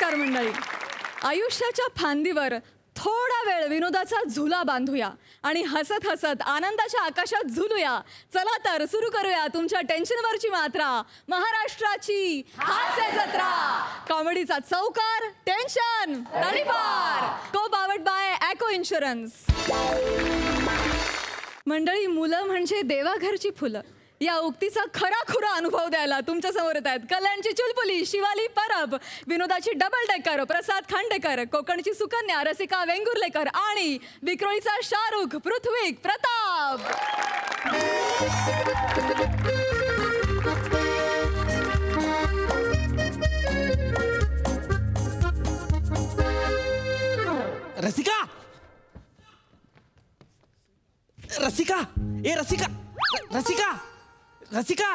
नमस्कार मंडळी. आयुष्याच्या फांदीवर थोडा वेळ विनोदाचा झुला बांधूया आणि हसत हसत आनंदाच्या आकाशात झुलूया. चला तर सुरू करूया तुमच्या टेन्शनवरची मात्रा. महाराष्ट्राची हास्य जत्रा, कॉमेडीचा चौकार, टेन्शन तडीपार. को पावर्ड बाय ॲको इन्शुरन्स. मंडळी, मुलं म्हणजे देवाघरची फुलं या उक्तीचा खराखुरा अनुभव द्यायला तुमच्या समोर येत आहेत कल्याणची चुलबुली शिवाली परब, विनोदाची डबल डेकर प्रसाद खांडेकर, कोकणची सुकन्या रसिका वेंगुर्लेकर आणि विक्रोळीचा शाहरुख पृथ्वी प्रताप. रसिका, रसिका, ए रसिका, रसिका, रसिका,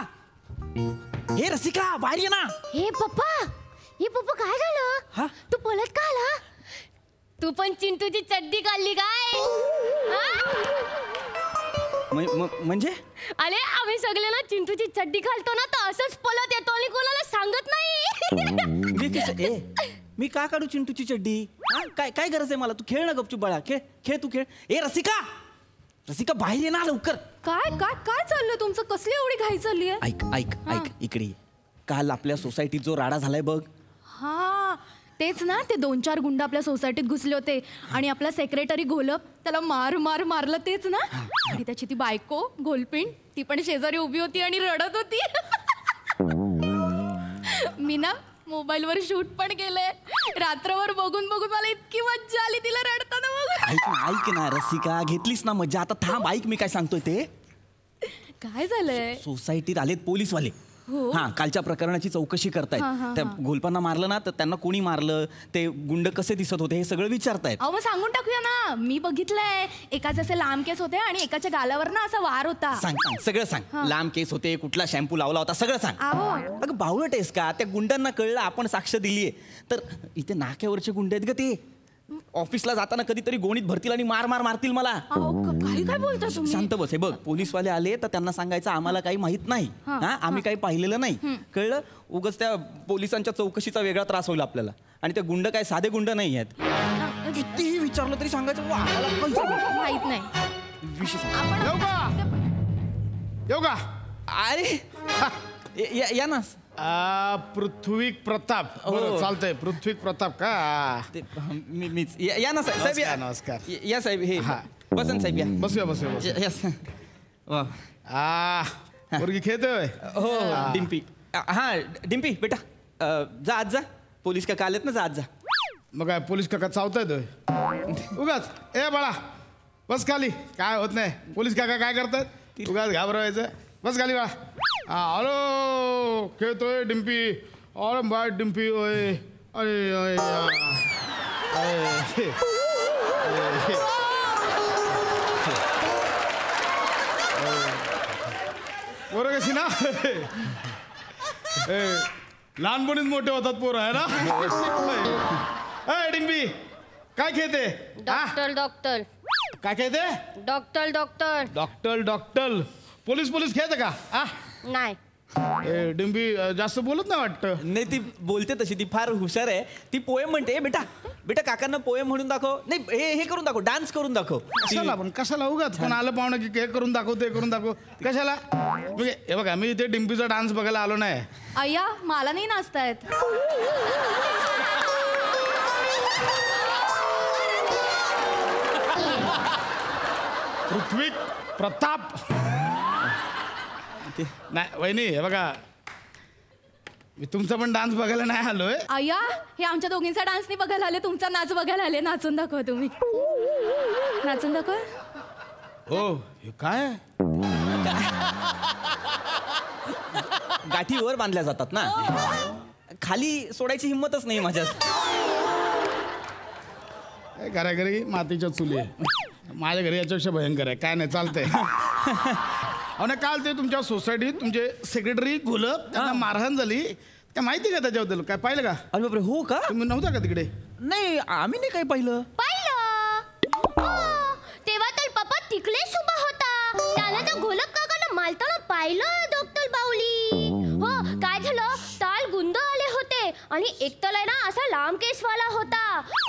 हे रसिका बाहेर ये ना. हे पप्पा काय झालं? हा? तू पळत का आला? तू पण चिंटूची चड्डी काढली काय? म्हणजे अरे आम्ही सगळे ना चिंटूची चड्डी घालतो ना तर असंच पळत येतो आणि कोणाला सांगत नाही. मी का काढू चिंटूची चड्डी? काय काय गरज आहे मला? तू खेळ ना गपचूप बाळा, खेळ खेळ तू खेळ. ए रसिका, रसिका बाहेर ये ना लवकर. काय काय काय चाललंय तुमचं? कसली एवढी घाई चालली आहे? ऐक ऐक ऐक इकडे ये. काल आपल्या सोसायटीत जो राडा झालाय बघ. हा तेच ना, ते 2-4 गुंड आपल्या सोसायटीत घुसले होते आणि आपला सेक्रेटरी घोलप त्याला मारलं तेच ना. आणि त्याची ती बायको घोलपिंड ती पण शेजारी उभी होती आणि रडत होती. मी ना मोबाईलवर शूट पण केलंय. रात्रभर बघून मला इतकी मज्जा आली तिला रडताना बघून. ऐक ना रसिका, घेतलीस ना मज्जा. आता थांब, ऐक मी काय सांगतोय ते. काय झालंय? सोसायटीत आलेत पोलीसवाले. हा, कालच्या प्रकरणाची चौकशी करतायत. त्या घोलपांना मारलं ना तर त्यांना कोणी मारलं, ते गुंड कसे दिसत होते हे सगळं विचारतायत. अहो मग सांगून टाकूया ना. मी बघितलंय, एकाचे असे लांब केस होते आणि एकाच्या गालावर ना असा वार होता. सांग सांग सगळं सांग. लांब केस होते, कुठला शॅम्पू लावला होता, सगळं सांग. अगं बावळट आहेस का? त्या गुंडांना कळलं आपण साक्ष दिलीये तर. इथे नाक्यावरचे गुंड आहेत ग ते. ऑफिसला जाताना कधीतरी गोणीत भरतील आणि मारतील मला. काय बोलता तुम्ही? शांत बस. हे बघ, पोलीसवाले आले तर त्यांना सांगायचं आम्हाला काही माहित नाही, आम्ही काही पाहिलेलं नाही, कळलं? उगाच त्या पोलिसांच्या चौकशीचा वेगळा त्रास होईल आपल्याला. आणि ते गुंड काय साधे गुंड नाही आहेत. कितीही विचारलं तरी सांगायचं माहित नाही. येऊ का? अरे या ना. पृथ्वी प्रताप. चालतंय, पृथ्वी प्रताप का? मीच. या ना साहेब. नमस्कार. या साहेब. हे बसन साहेब, या. बसूया. मुलगी खेळतोय. हो डिम्पी. हा डिम्पी बेटा, जा आज जा. पोलीस काका आलेत ना, जा आज जा. मग काय पोलीस काका चावतायत उगाच? ए बाळा बस खाली, काय होत नाही. पोलीस काका काय करतात? उगाच घाबरवायचं. बस खाली बाळा. हॅलो, खेळतोय डिम्पी. अरे बाय डिम्पी. ओय अरे पोरं कशी ना, लहानपणीच मोठे होतात पोरं, आहे ना? ए डिम्पी, काय खेळते? डॉक्टर काय खेळते? डॉक्टर. पोलीस खेळते का? नाही. डिंबी जास्त बोलत नाही वाटतं. नाही, ती बोलते तशी. ती फार हुशार आहे. ती पोएम म्हणते. बेटा काकांना पोएम म्हणून दाखव. नाही, हे करून दाखव, डान्स करून दाखव. कशाला उगाच कोण आलं पाहुणं की हे करून दाखव, ते करून दाखव, कशाला? हे बघा, मी इथे डिंपीचा डान्स बघायला आलो नाही. अय्या, मला नाही नाचता येत. पृथ्वी प्रताप. नाही वहिनी, हे बघा, मी तुमचा पण डान्स बघायला नाही आलोय. अय्या, हे आमच्या दोघींचा डान्स नाही बघायला आले, तुमचा नाच बघायला आले. नाचून दाखव तुम्ही. नाचून दाखव. हो, हे काय? गाठी वर बांधल्या जातात ना, खाली सोडायची हिंमतच नाही माझ्यात. घराघरी मातीच्या चुली आहे. माझ्या घरी याच्यापेक्षा भयंकर आहे. काय नाही, चालतंय. अहो काल ते तुमच्या सोसायटीत तुमचे सेक्रेटरी घोलप, त्यांना मारहाण झाली. काय माहिती का त्याच्याबद्दल? काय पाहिलं का? अरे बापरे, हो का? तुम्ही नव्हता का तिकडे? नाही, आम्ही नाही काही पाहिलं. तेव्हा तर पप्पा तिकडेच उभा होता. त्याला तर घोलप काकांना मारताना पाहिलं डॉक्टर बाहुली. हो, काय झालं, ताल गुंड आले होते आणि एकतल आहे ना असा लांब केसवाला होता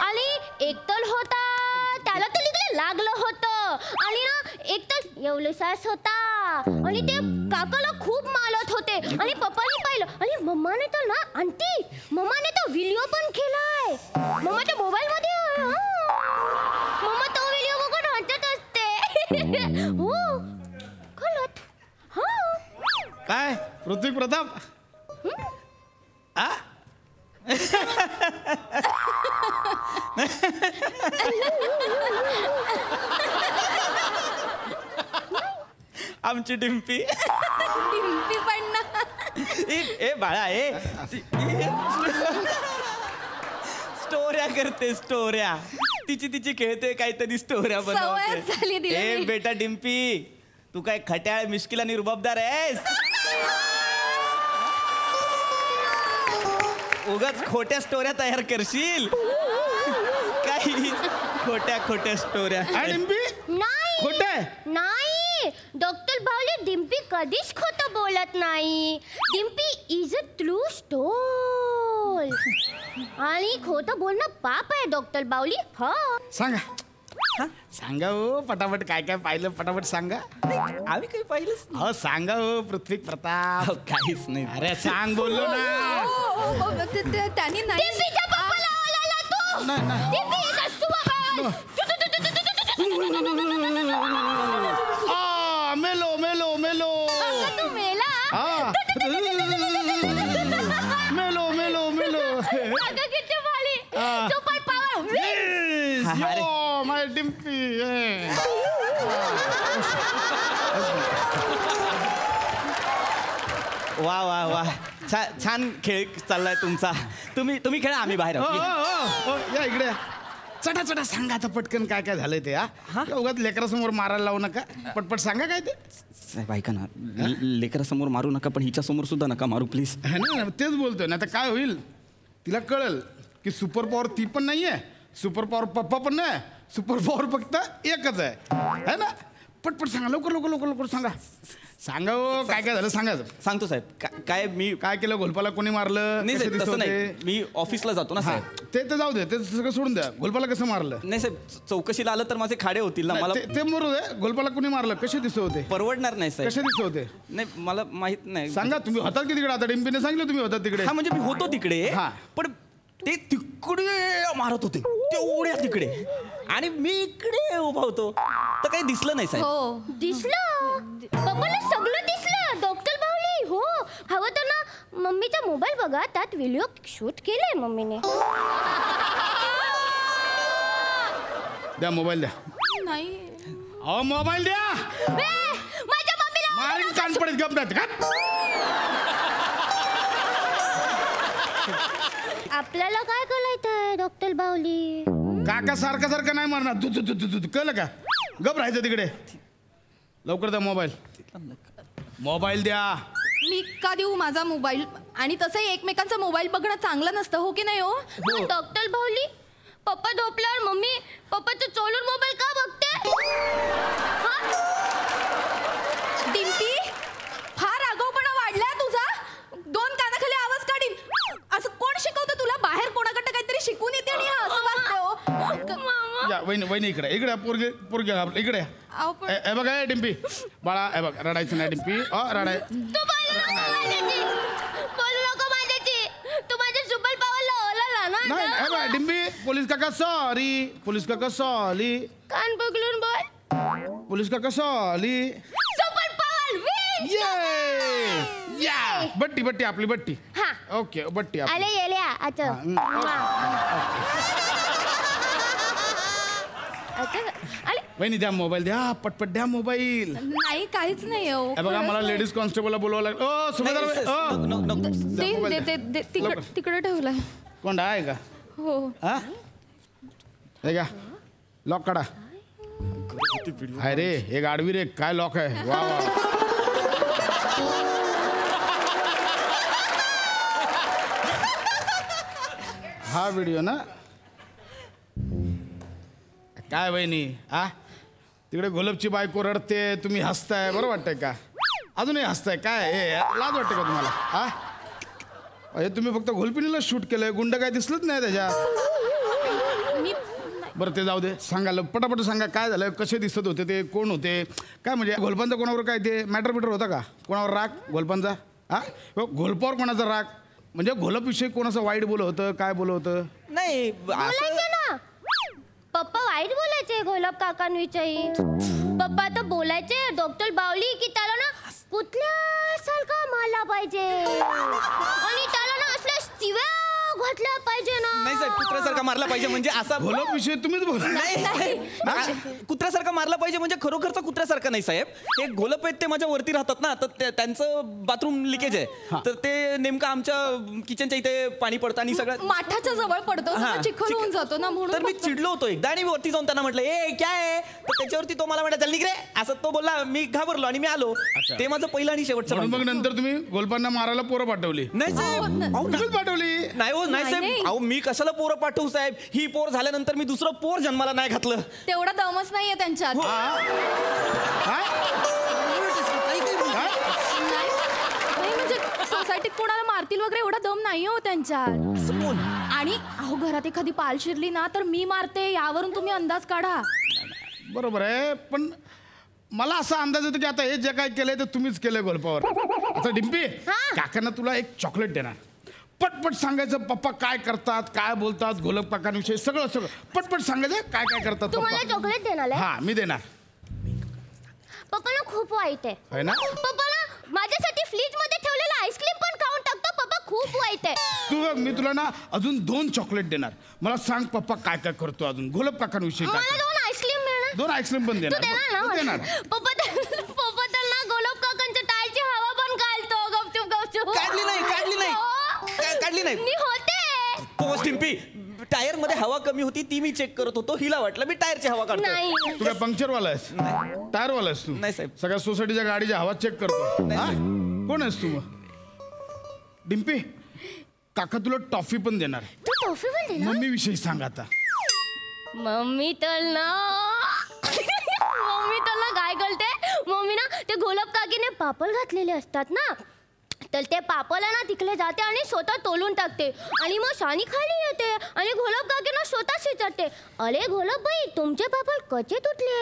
आणि एकतल होता त्याला तर इकडे लागलं होतं आणि ना एकतल एवढासाच होता आणि ते काकाला खूप मालत होते आणि पप्पाने पाहिलं आणि मम्माने तर ना आंटी मम्माने तर व्हिडिओ पण केलाय मम्माच्या मोबाईल मध्ये मम्मा तो व्हिडिओ बघून हसत असते हो कळत हा काय पृथ्वी प्रताप आ आमची डिम्पी डिम्पी पण ना ए बाळा स्टोऱ्या करते स्टोऱ्या तिची खेळते काहीतरी स्टोऱ्या सवयच झाली बनवते तिला ए ती. बेटा डिम्पी तू काय खट्याळ मिश्किल आणि रुबाबदार आहेस उगाच खोट्या स्टोऱ्या तयार करशील काही खोट्या स्टोऱ्या डिम्पी नाही खोटे नाही डॉक्टर बावली डिम्पी कधीच खोटं बोलत नाही Dimpy is a true stole आणि खोटं बोलणं पाप आहे डॉक्टर बावली हो सांगा सांगा हो पटापट काय काय पाहिलं पटापट सांगा आम्ही काही पाहिलंच हो सांगा हो पृथ्वी प्रताप काहीच नाही अरे सांग बोललो ना त्यांनी नाही डिम्पीच्या पप्पाला ओलाला तू नाही, नाही. डिम्पी इज अ सुपर मेलो मेलो मेलो तू मेला हा मेलो मेलो मेलो अगं किती भारी हा. सुपर पॉवर अरे. यो माय डिम्पी वा वा वा छान खेळ चाललाय तुमचा तुम्ही खेळा आम्ही बाहेर हो आहोत. हो हो या इकडे या. चटा सांगा आता पटकन काय काय झालंय ते हा उगाच लेकरासमोर मारायला लावू नका पटपट सांगा काय ते साहेब ऐका ना लेकरासमोर मारू नका पण हिच्या समोर सुद्धा नका मारू प्लीज है ना तेच बोलतोय ना आता काय होईल तिला कळल की सुपर पॉवर ती पण नाहीये सुपर पॉवर पप्पा पण नाही सुपर पॉवर फक्त एकच आहे है ना पटपट सांगा लवकर सांगा सांगा हो काय काय झालं सांगा सांगतो साहेब काय मी काय केलं घोलपाला कोणी मारलं नाही कसे साहेब दिसत तसं नाही होते? मी ऑफिसला जातो ना हा, साहेब ते तर जाऊ दे ते सगळं सोडून द्या घोलपाला कसं मारलं नाही साहेब चौकशीला आलं तर माझे खाडे होतील ना मला ते मरू दे घोलपाला कोणी मारलं कसे दिसत होते परवडणार नाही कसे साहेब दिसत होते नाही मला माहित नाही सांगा तुम्ही होतात की तिकडे आता डिम्पीने सांगितलं तुम्ही होतात तिकडे हा म्हणजे मी होतो तिकडे हा. पण ते तिकडे मारत होते तेवढ्या तिकडे आणि मी इकडे उभा होतो तर काही दिसलं नाही साहेब हो दिसलं पप्पाला सगळं दिसलं डॉक्टर बावली हो हवं तर ना मम्मीचा मोबाईल बघा त्यात व्हिडिओ शूट केलाय मम्मीने द्या मोबाईल द्या नाही अहो मोबाईल द्या माझ्या मम्मीला मारीन कान पडत गप नाहीत का आपल्याला काय कळायचंय डॉक्टर बावली काका सारखं नाही मारणार तू कळलं का गप राहायचं तिकडे लवकर द्या मोबाईल द्या मी का देऊ माझा मोबाईल आणि तसंही एकमेकांचा मोबाईल बघणं चांगलं नसतं हो की नाही हो डॉक्टर बावली पप्पा झोपल्यावर मम्मी पप्पाचं चोलून मोबाईल का बघते डिम्पी फार आगाऊपणा वाढलाय तुझा दोन कानाखाली आवाज काढीन असं कोण शिकवतं तुला बाहेर कोणाकडे काहीतरी शिकून येते आणि हा असं वागते हो या वहिनी इकडे पोरगे घाबरले इकडे या. अहो, पण- हे बघा हे डिम्पी बाळा हे बघ रडायचं नाही डिम्पी रडाय तू बोलू नको माझ्याची तू माझ्या सुपर पॉवरला ओलाला नाही हे बघ ना डिम्पी पोलीस काका सॉरी कान पकडून बोल पोलीस काका सॉरी सुपर पॉवर विन ये या बट्टी आपली बट्टी हा ओके बट्टी आपली आले येल्या अच्छा आले वहिनी द्या मोबाईल द्या पटपट द्या मोबाईल नाही काहीच नाही हो हे बघा मला लेडीज कॉन्स्टेबलला बोलवावं लागलं ओ सुभेदार तिकडे ठेवलाय कोण आहे का हो हा हे का लॉक काढा हाय रे एक आडवी रे काय लॉक आहे वा वा हा व्हिडिओ ना काय वहिनी हा तिकडे गुलाबची बायको रडते तुम्ही हसताय बरं वाटतंय का अजूनही हसताय काय हे लाज वाटते का तुम्हाला हा हे तुम्ही फक्त घोलपिनीला शूट केलंय, गुंड काय दिसलंच नाही त्याच्यात. मी बरं ते जाऊ दे, सांगायला पटापट सांगा काय झालं, कसे दिसत होते ते, कोण होते काय, म्हणजे घोलपांचा कोणावर काय ते मॅटर बिटर होता का, कोणावर राग घोलपांचा? हा घोलपावर कोणाचा राग, म्हणजे घोलपविषयी कोणाचं वाईट बोलत होतं, काय बोलत होतं? नाही बोलायचे ना पप्पा, वाईट बोलायचे घोलप काकांविषयी. पप्पा तर बोलायचे डॉक्टर बावली की त्याला ना कुठल्या सारखा मारला पाहिजे आणि त्याला ना असल्या शिव्या घातल्या पाहिजे ना. नाही साहेब, कुत्र्यासारखा मारला पाहिजे म्हणजे असा घोलप विषय तुम्हीच बोला. नाही कुत्र्यासारखा मारला पाहिजे म्हणजे खरोखरचा कुत्र्यासारखा नाही साहेब. हे घोलप आहेत ते माझ्या वरती राहतात ना, तर त्यांचं बाथरूम लिकेज आहे, तर ते नेमकं आमच्या किचनच्या इथे पाणी पडतं आणि सगळं माठाच्या जवळ पडतो, हा, सगळं चिखल होऊन जातो ना, म्हणून तर मी चिडलो होतो एकदा आणि वरती जाऊन त्यांना म्हटलं ए काय आहे, तर त्याच्यावरती तो मला म्हणाला चल निघ रे, असं तो बोलला. मी घाबरलो आणि मी आलो. ते माझं पहिलं आणि शेवटचं म्हणून भांडण. मग नंतर तुम्ही गोलपांना मारायला पोरं पाठवली? नाही साहेब, अहो, तुम्हीच पाठवली? नाही हो नाही नाही, साहेब, नाही. अहो मी कशाला पोरं पाठवू साहेब, ही पोर झाल्यानंतर मी दुसरं पोर जन्माला नाही घातलं. तेवढा दमच नाहीये त्यांच्यात. काय? नाही म्हणजे सोसायटीत कोणाला मारतील वगैरे एवढा दम नाही हो त्यांच्यात. आणि अहो घरात एखादी पाल शिरली ना तर मी मारते, यावरून तुम्ही अंदाज काढा. बरोबर आहे, पण मला असा अंदाज येतो की आता हे जे काय केलंय ते तुम्हीच केलंय गोलपावर. आता डिंपी, काकांना तुला एक चॉकलेट देणार, पटपट सांगायचं पप्पा काय करतात, काय बोलतात, गोलप काकांविषयी सगळं सगळं पटपट सांगायचं काय काय करतात तुम्हाला पप्पा. चॉकलेट देणार आहे? हा मी देणार. पप्पाला खूप वाईट आहे. आहे ना? पप्पाला माझ्यासाठी फ्रीज मध्ये ठेवलेलं आईस्क्रीम पण खाऊन टाकतो. पप्पा खूप वाईट आहे. तू बघ, मी तुला ना अजून 2 चॉकलेट देणार. मला सांग पप्पा काय काय करतो अजून गोलप काकांविषयी काय मला काय? 2 आईस्क्रीम मिळणार. 2 आईस्क्रीम पण तू देणार. देणार ना तू मला? देणार. पप्पा तर ना गोलप काकांच्या टायरची हवा पण काढतो गपचूप गपचूप. काढली नाही, काढली नाही. काढली नाही. मी होते. पोस्ट डिंपी, टायर मध्ये हवा कमी होती ती मी चेक करत होतो, हिला वाटलं मी टायरची हवा काढतो. नाही. तू काय पंक्चरवाला आहेस? टायरवाला आहेस तू? नाही साहेब. सगळ्या सोसायटीच्या गाडीची हवा चेक करतो. नाही हा? साहेब. कोण आहेस तू मग? डिंपी, काका तुला टॉफी पण देणार. तू टॉफी पण दे ना. मम्मी विषयी सांग आता. मम्मी तर ना काय करते, मम्मी ना ते गोलप काकीने पापड घातलेले असतात ना, तर ते पापला ना तिकडे जाते आणि स्वतः तोलून टाकते आणि मग शानी खाली येते आणि गोलप काकीना स्वतः शिचारते, अरे गोलप बाई तुमचे पापड कसे तुटले?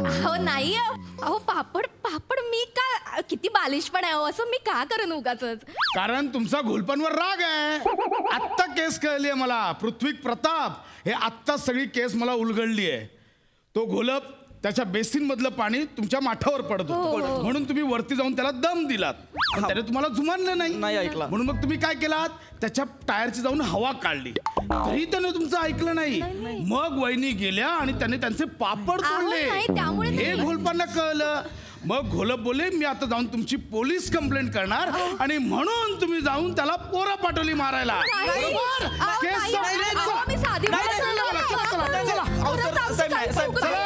अहो नाही अहो, पापड पापड मी का, किती बालिश पण आहे असं मी का करेन उगाचच. कारण तुमचा घोलपांवर राग आहे. आत्ता केस कळली आहे मला. पृथ्वी प्रताप हे आत्ता सगळी केस मला उलगडली आहे. तो घोलप त्याच्या बेसिन मधलं पाणी तुमच्या माठावर पडत होतं, म्हणून तुम्ही वरती जाऊन त्याला दम दिलात, पण त्याने तुम्हाला जुमानलं नाही ऐकला. म्हणून मग तुम्ही काय केलात, त्याच्या टायरची जाऊन हवा काढली, तरी त्याने तुमचं ऐकलं नाही. मग वहिनी गेल्या आणि त्याने त्यांचे पापड अहो, तोडले. नाही, त्यामुळे हे नाही. घोलपांना कळलं. मग घोलप बोले मी आता जाऊन तुमची पोलीस कंप्लेंट करणार, आणि म्हणून तुम्ही जाऊन त्याला पोरं पाठवली मारायला. बरोबर? केस संपली. चला. मी साधी नाही, नाही, चला, चला, चला, चला. अहो, सर, साहेब, नाही, साहेब, चला,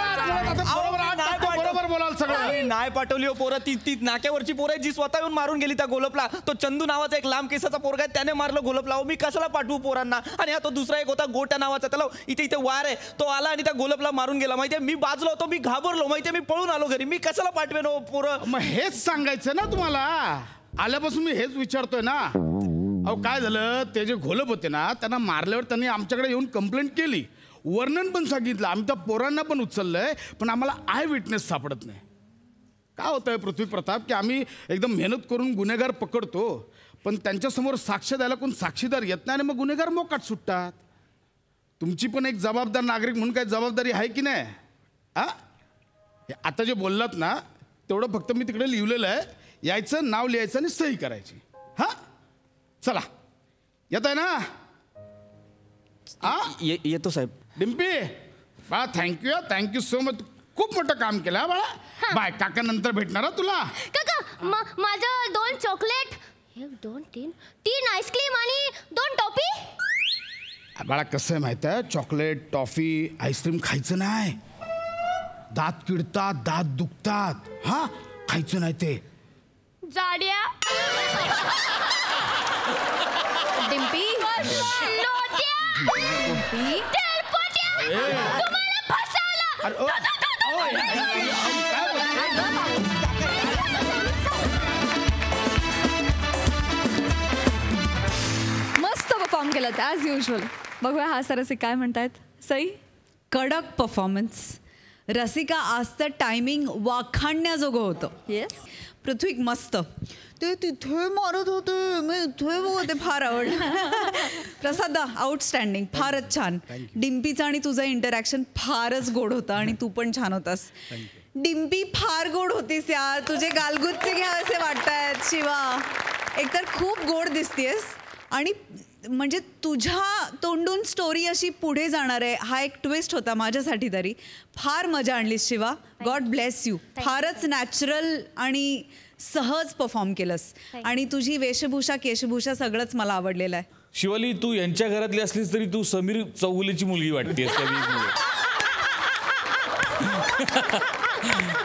आता बरोबर आहात, नाही आता बरोबर बोलाल सगळं. अरे, नाही पाठवली हो पोरं, ती नाक्यावरची पोरं आहेत जी स्वतः येऊन मारून गेली त्या गोलपला. तो चंदू नावाचा एक लांब केसाचा पोरगा आहे, त्याने मारलं गोलपला. मी कशाला पाठवू पोरांना? आणि हा तो दुसरा एक होता गोट्या नावाचा, त्याला इथे वार आहे, तो आला आणि त्या गोलपला मारून गेला. माहितीये, मी बाजलो होतो, मी घाबरलो, माहितीये, मी पळून आलो घरी. मी कशाला पाठवेन हो पोरं? मग हेच सांगायचं ना तुम्हाला. आल्यापासून मी हेच विचारतोय ना. अहो काय झालं, ते जे घोलप होते ना, त्यांना मारल्यावर त्यांनी आमच्याकडे येऊन कंप्लेंट केली, वर्णन पण सांगितलं, आम्ही त्या पोरांना पण उचललंय, पण आम्हाला आय विटनेस सापडत नाही. काय होतंय पृथ्वी प्रताप, की आम्ही एकदम मेहनत करून गुन्हेगार पकडतो, पण त्यांच्यासमोर साक्ष द्यायला कोण साक्षीदार येत नाही आणि मग गुन्हेगार मोकाट सुटतात. तुमची पण एक जबाबदार नागरिक म्हणून काय जबाबदारी आहे की नाही? हा, आता जे बोललात ना तेवढं फक्त मी तिकडे लिहिलेलं आहे. यायचं, नाव लिहायचं आणि सही करायची. हा, चला, येत आहे ना? हा, येतो साहेब. डिंपी बाळा, थँक्यू सो मच. खूप मोठं काम केलं हा बाळा. बाय, काका नंतर भेटणार हा तुला. काका माझं 2 चॉकलेट, 1 2 3 आईस्क्रीम आणि 2 टॉफी. बाळा कसं आहे माहिती आहे, चॉकलेट टॉफी आईस्क्रीम खायचं नाही. दात किडतात, दात दुखतात. हा, खायचं नाही ते. जाड्या डिंपी लोट्या तेलपोट्या, तुम्हाला फसवलं. अरे, काय बोलते? केलं ॲज युजल. बघूया हा सरसी काय म्हणतायत. सई. कडक परफॉर्मन्स. रसिका आजचं टायमिंग वाखाणण्याजोगं होतं. येस. पृथ्वी मस्त. ते तिथे मारत होते मी इथे बघते, फार आवडलं. प्रसाद आउटस्टँडिंग, फारच छान. डिम्पीचं आणि तुझं इंटरॅक्शन फारच गोड होतं आणि तू पण छान होतास. डिम्पी फार गोड होतीस यार, तुझे गालगुच्चे घ्यावेसे वाटतायत शिवा. एकतर खूप गोड दिसतेस आणि म्हणजे तुझ्या तोंडून स्टोरी अशी पुढे जाणार आहे हा एक ट्विस्ट होता माझ्यासाठी तरी. फार मजा आणलीस शिवा. God bless you. फारच नॅचरल आणि सहज परफॉर्म केलंस आणि तुझी वेशभूषा केशभूषा सगळंच मला आवडलेलं आहे. शिवाली, तू यांच्या घरातली असलीस तरी तू समीर चौगुलेची मुलगी वाटतेस.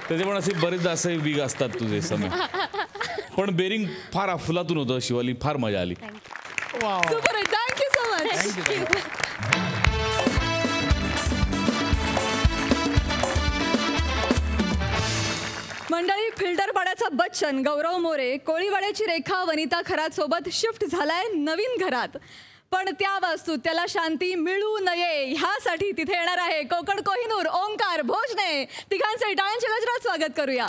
त्याचे पण असे बरेच असे विग असतात तुझे समीर. पण बेरिंग फार अफलातून होतं शिवाली. फार मजा आली. सुपर आहे. Thank you so much. मंडळी, फिल्टर पाड्याचा बच्चन गौरव मोरे, कोळीवाड्याची रेखा वनिता खरात सोबत शिफ्ट झालाय नवीन घरात. पण त्या वास्तू त्याला शांती मिळू नये ह्यासाठी तिथे येणार आहे कोकण कोहिनूर ओंकार भोजने. तिघांचे टाळ्यांच्या गजरात स्वागत करूया.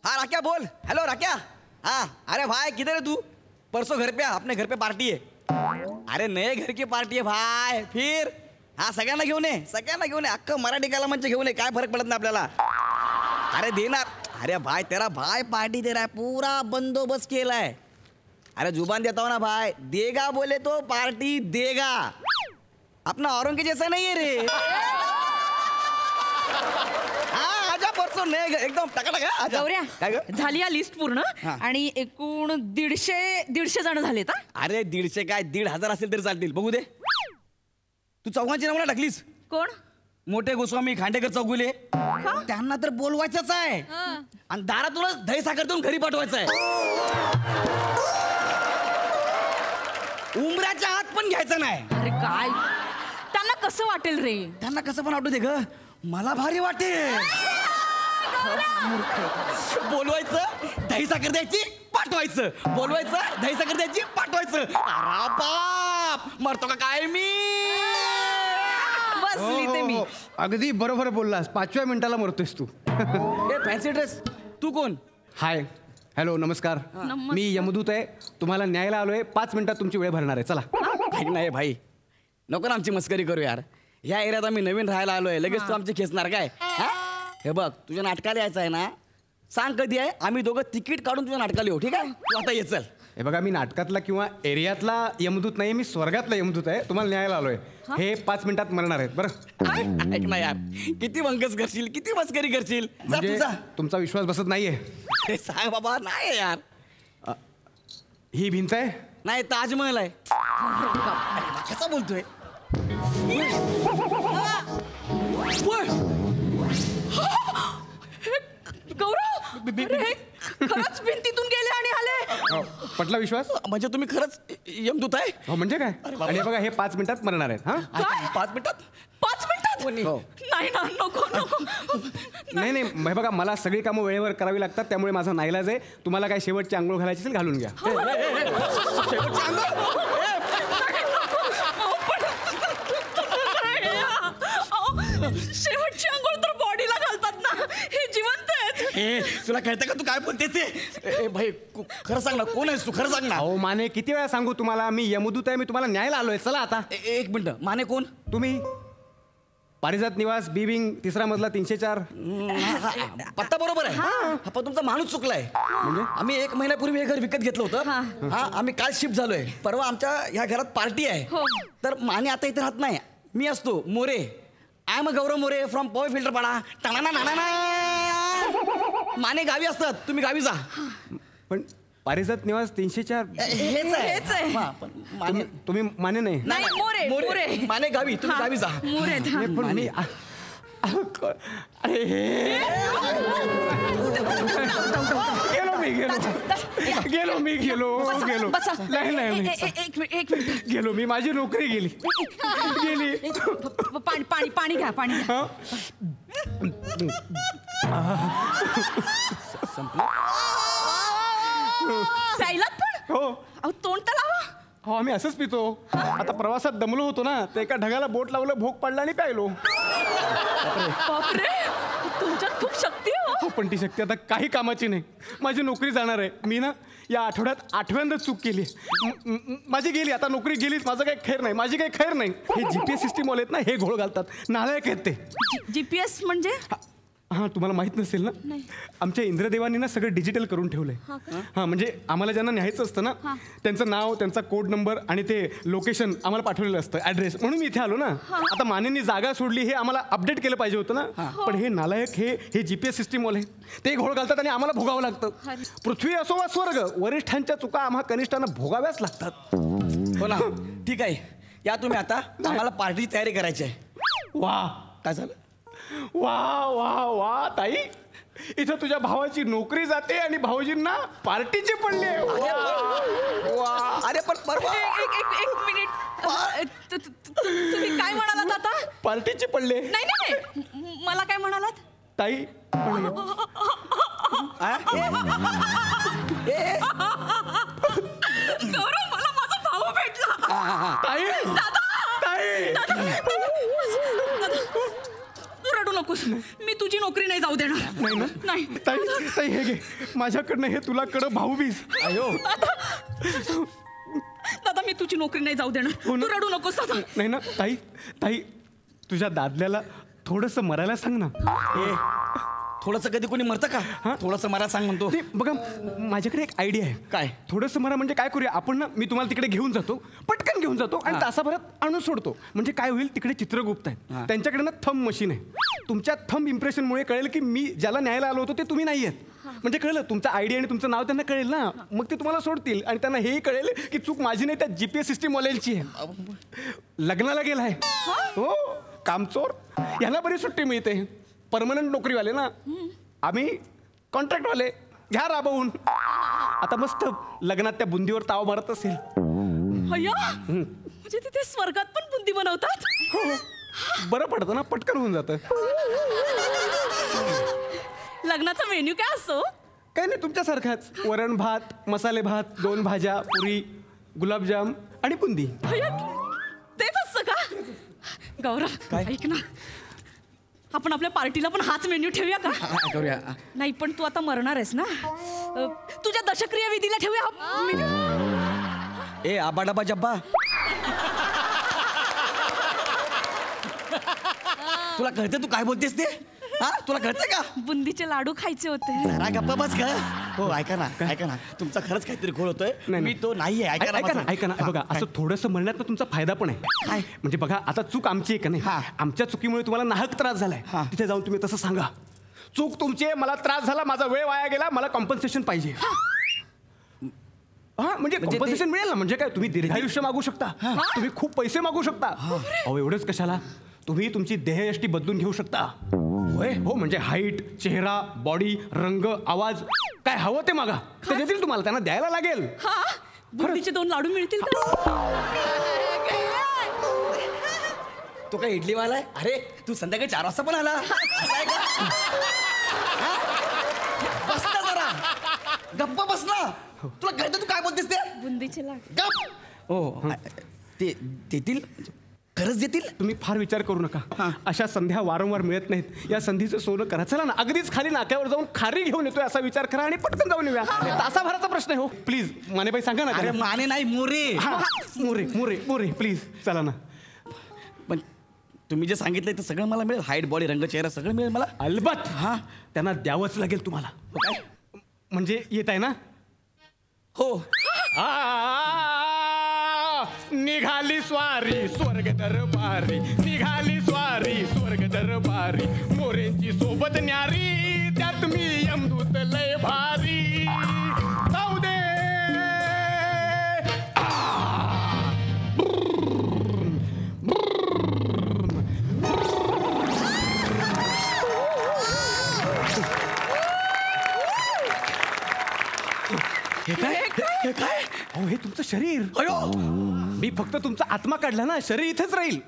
हाँ राक्या बोल. हेलो राक्या. हाँ अरे भाई किधर है तू. परसों घर पे अपने घर पे पार्टी है. अरे नए घर की पार्टी है भाई. फिर हाँ सगळ्यांना घेऊन ये. सगळ्यांना घेऊन ये. अख्खं मराठी कलामंच घेऊन ये. काय फरक पडत नाही आपल्याला. अरे देना. अरे भाई तेरा भाई पार्टी दे रहा है. पूरा बंदोबस्त केला है. अरे जुबान देता हूँ ना भाई. देगा बोले तो पार्टी देगा. अपना औरों के जैसा नहीं है रे. आजा परसों नए घर एकदम टका. गौऱ्या, झाली या लिस्ट पूर्ण आणि एकूण 150 जण झालेत. अरे 150 काय 1,500 असेल तरी चालतील. बघू दे. तू चौघांची नावं टाकलीस. कोण? मोठे गोस्वामी, खांडेकर, चौगुले. त्यांना तर बोलवायचंच आहे आणि दारातूनच दही साखर देऊन घरी पाठवायचं आहे. उमराच्या हात पण घ्यायचा नाही. अरे काय त्यांना कसं वाटेल रे. त्यांना कसं पण वाटू दे ग. मला भारी वाटेल. बोलवायचं दही साखर द्यायची पाठवायचं. बोलवायचं दही साखर द्यायची पाठवायचं. अरे बाप मरतो का काय मी. बसली ते मी. अगदी बरोबर बोललास. 5व्या मिनिटाला मरतोयस तू. Fancy dress. तू कोण. हाय हॅलो नमस्कार. मी यमदूत आहे. तुम्हाला न्यायला आलोय. 5 मिनिटात तुमची वेळ भरणार आहे. चला. ऐक नाही भाई नको ना आमची मस्करी करू यार. या एरियात आम्ही नवीन राहायला आलोय. लगेच तू आमची खेचणार काय. हे बघ तुझ्या नाटकाला यायचं आहे ना. सांग कधी आहे. आम्ही दोघं तिकीट काढून तुझ्या नाटकाला येऊ. ठीक आहे. तू आता ये चल. हे बघा मी नाटकातला किंवा एरियातला यमदूत नाही. मी स्वर्गातला यमदूत आहे. तुम्हाला न्यायला आलोय. हे 5 मिनिटात मरणार आहेत. बरं ऐक ना यार किती वंकस करशील किती मस्करी करशील. जा म्हणजे तुझा. तुमचा विश्वास बसत नाहीये. अरे सांग बाबा. नाही यार. ही भिंत आहे. नाही ताजमहल आहे. कसा बोलतोय. गौरव, अरे, खरंच भिंतीतून गेले आणि आले. पटला विश्वास. म्हणजे तुम्ही खरंच यमदूत आहे. हो म्हणजे काय. आणि हे बघा हे 5 मिनिटात मरणार आहेत. हा 5 मिनिटात. 5 मिनिटात. हो. नाही ना नको नको. नाही हे बघा मला सगळी कामं वेळेवर करावी लागतात. त्यामुळे माझा नाईलाज आहे. तुम्हाला काय शेवटची आंघोळ घालायची असेल घालून घ्या. शेवटची आंघोळ तर बॉडीला घालतात ना. हे जिवंत आहेत. तुला कळतं का तू काय बोलतेस ते. भाई खरं सांग ना कोण आहेस तू. खरं सांग ना. अहो माने किती वेळा सांगू तुम्हाला. मी यमदूत आहे. मी तुम्हाला न्यायला आलोय. चला आता. एक मिनिट. माने कोण. तुम्ही पारिजात निवास बी विंग 3रा मजला 304. पत्ता बरोबर आहे. पण तुमचा माणूस चुकलाय. म्हणजे आम्ही 1 महिन्यापूर्वी हे घर विकत घेतलं होतं. हा आम्ही काल शिफ्ट झालोय. परवा आमच्या ह्या घरात पार्टी आहे. तर माने आता इथे राहत नाही. मी असतो More. I am Gaurav More from power filter Pada. माने गावी असतात. तुम्ही गावी जा. पण पारिजात निवास 304 हेच आहे. माने तुम्ही माने नाही. नाही मोरे मोरे. माने गावी. तुम्ही गावी जा. मोरे. पण माने अरे गेलो मी नाही एक मिनिट. गेलो मी. माझी नोकरी गेली. पाणी घ्या. पाणी घ्या. प्यायलात पण हो अहो तोंड तर लावा. हो आम्ही असंच पितो. आता प्रवासात दमलो होतो ना, तर एका ढगाला बोट लावलं, भोग पडला आणि प्यायलो. बापरे तुमच्यात खूप शक्ती आहे हो. हो पण ती शक्ती आता काही कामाची नाही. माझी नोकरी जाणार आहे. मी ना या आठवड्यात 8व्यांदा चूक केली. माझी गेली, आता नोकरी गेलीच. माझं काही खैर नाही, माझी काही खैर नाही. हे जीपीएस सिस्टीम वाले आहेत ना, हे घोळ घालतात. नालायक आहेत ते. जीपीएस म्हणजे हां तुम्हाला माहित नसेल ना, आमच्या इंद्रदेवांनी ना सगळं डिजिटल करून ठेवलंय. हां म्हणजे आम्हाला ज्यांना न्यायचं असतं ना, त्यांचं नाव, त्यांचा कोड नंबर आणि ते लोकेशन आम्हाला पाठवलेलं असतं, ॲड्रेस. म्हणून मी इथे आलो ना. आता मानेंनी जागा सोडली, हे आम्हाला अपडेट केलं पाहिजे होतं ना. पण हे नालायक हे जीपीएस सिस्टीमवाले ते घोळ घालतात आणि आम्हाला भोगावं लागतं. पृथ्वी असो वा स्वर्ग, वरिष्ठांच्या चुका आम्हा कनिष्ठांना भोगाव्याच लागतात. हो ना. ठीक आहे, या तुम्ही आता. आम्हाला पार्टीची तयारी करायची आहे. वा काय झालं? वा वा वा ताई, इथं तुझ्या भावाची नोकरी जाते आणि भाऊजींना पार्टीची पडली आहे. वा, अरे पण परवा एक मिनिट तुम्ही काय म्हणालात आता? पार्टीची पडले नाही नाही नाही. मला काय म्हणालात? ताई. गौरव मला माझा भाऊ भेटला. ताई ताई तू रडू नकोस. मी तुझी नोकरी नाही जाऊ देणार. नाही ना. नाही ताई ताई हे घे माझ्याकडनं, हे तुला कडं भाऊबीज. अयो दादा मी तुझी नोकरी नाही जाऊ देणार. हो ना. तू रडू नकोस दादा. नाही ना ताई. ताई तुझ्या दादल्याला थोडंसं मरायला सांग ना. थोडंसं कधी कोणी मरतं का? थोडंसं मला सांग म्हणतो. ते बघा माझ्याकडे एक आयडिया आहे. काय? थोडंसं मला म्हणजे काय करूया आपण ना, मी तुम्हाला तिकडे घेऊन जातो, पटकन घेऊन जातो आणि तासाभरात आणून सोडतो. म्हणजे काय होईल, तिकडे चित्रगुप्त आहेत, त्यांच्याकडे ना थंब मशीन आहे. तुमच्या थंब इम्प्रेशनमुळे कळेल की मी ज्याला न्यायला आलो होतो ते तुम्ही नाही आहेत. म्हणजे कळलं, तुमचा आयडिया आणि तुमचं नाव त्यांना कळेल ना, मग ते तुम्हाला सोडतील. आणि त्यांना हेही कळेल की चूक माझी नाही, त्या जीपीएस सिस्टीम वाल्यांची आहे. लग्नाला गेलाय हो कामचोर, याला बरी सुट्टी मिळते. परमनंट नोकरीवाले ना, आम्ही कॉन्ट्रॅक्टवाले. घ्या राबवून. आता मस्त लग्नात त्या बुंदीवर ताव मारत असेल. अय्या म्हणजे तिथे स्वर्गात पण बुंदी बनवतात. बरं पडतं ना, पटकन होऊन जातं. लग्नाचा मेन्यू काय असतो? काय नाही, तुमच्यासारखाच. वरण भात, मसाले भात, 2 भाज्या, पुरी, गुलाबजाम आणि बुंदी. अय्या, तेच असतं का? गौरव ऐक ना, आपण आपल्या पार्टीला पण हाच मेन्यू ठेवूया का? करूया. नाही पण तू आता मरणार आहेस ना, तुझ्या दशक्रिया विधीला ठेवूया हा मेन्यू. ए आबा डबा जब्बा, तुला कळतं तू काय बोलतेस ते? हा तुला कळतंय का? बुंदीचे लाडू खायचे होते. जरा गप्पा बस का? हो ऐका ना, तुमचा खरंच काहीतरी घोळ होतोय. मी तो नाहीये. ऐका ना बघा, असं थोडंसं म्हणण्यात ना तुमचा फायदा पण आहे. काय? म्हणजे बघा, आता चूक आमची आहे का नाही, आमच्या चुकीमुळे तुम्हाला नाहक त्रास झालाय. तिथे जाऊन तुम्ही तसं सांगा, चूक तुमची आहे, मला त्रास झाला, माझा वेळ वाया गेला, मला कॉम्पन्सेशन पाहिजे. हा म्हणजे कॉम्पन्सेशन मिळेल ना. म्हणजे काय, तुम्ही दीर्घायुष्य मागू शकता, तुम्ही खूप पैसे मागू शकता. अहो एवढंच कशाला, तुम्ही तुमची देहयष्टी बदलून घेऊ शकता. हो म्हणजे हाईट, चेहरा, बॉडी, रंग, आवाज, काय हवं ते मागा, ते देतील तुम्हाला. त्यांना द्यायला लागेल. बुंदीचे 2 लाडू मिळतील का? तो काय इडलीवाला आहे? अरे तू संध्याकाळी 4 वाजता पण आला. असं आहे का? बस ना जरा, गप्पा बस ना. तुला कळतं तू काय बोलतेस ते? बुंदीचे लाडू गप. हो ते देतील, खरंच देतील. तुम्ही फार विचार करू नका. अशा संध्या वारंवार मिळत नाहीत. या संधीचं सोनं करा. चला ना, अगदीच खाली नाक्यावर जाऊन खारी घेऊन येतोय असा विचार करा आणि पटकन जाऊन येऊया. तासाभराचा प्रश्न आहे हो. प्लीज मानेबाई सांगा ना. अरे माने नाही, मोरे. मोरे मोरे मोरे प्लीज चला ना. पण तुम्ही जे सांगितलंय ते सगळं मला मिळेल. हाईट, बॉडी, रंग, चेहरा सगळं मिळेल मला. अलबत. त्यांना द्यावंच लागेल तुम्हाला. काय म्हणजे येत आहे ना? हो. निघाली स्वारी स्वर्ग दरबारी, निघाली स्वारी स्वर्ग दरबारी, मोरेंची सोबत न्यारी, त्यात मी यमदूत लय भारी. जाऊ दे. हे काय? अहो हे तुमचं शरीर. मी फक्त तुमचा आत्मा काढला ना, शरीर इथेच राहील.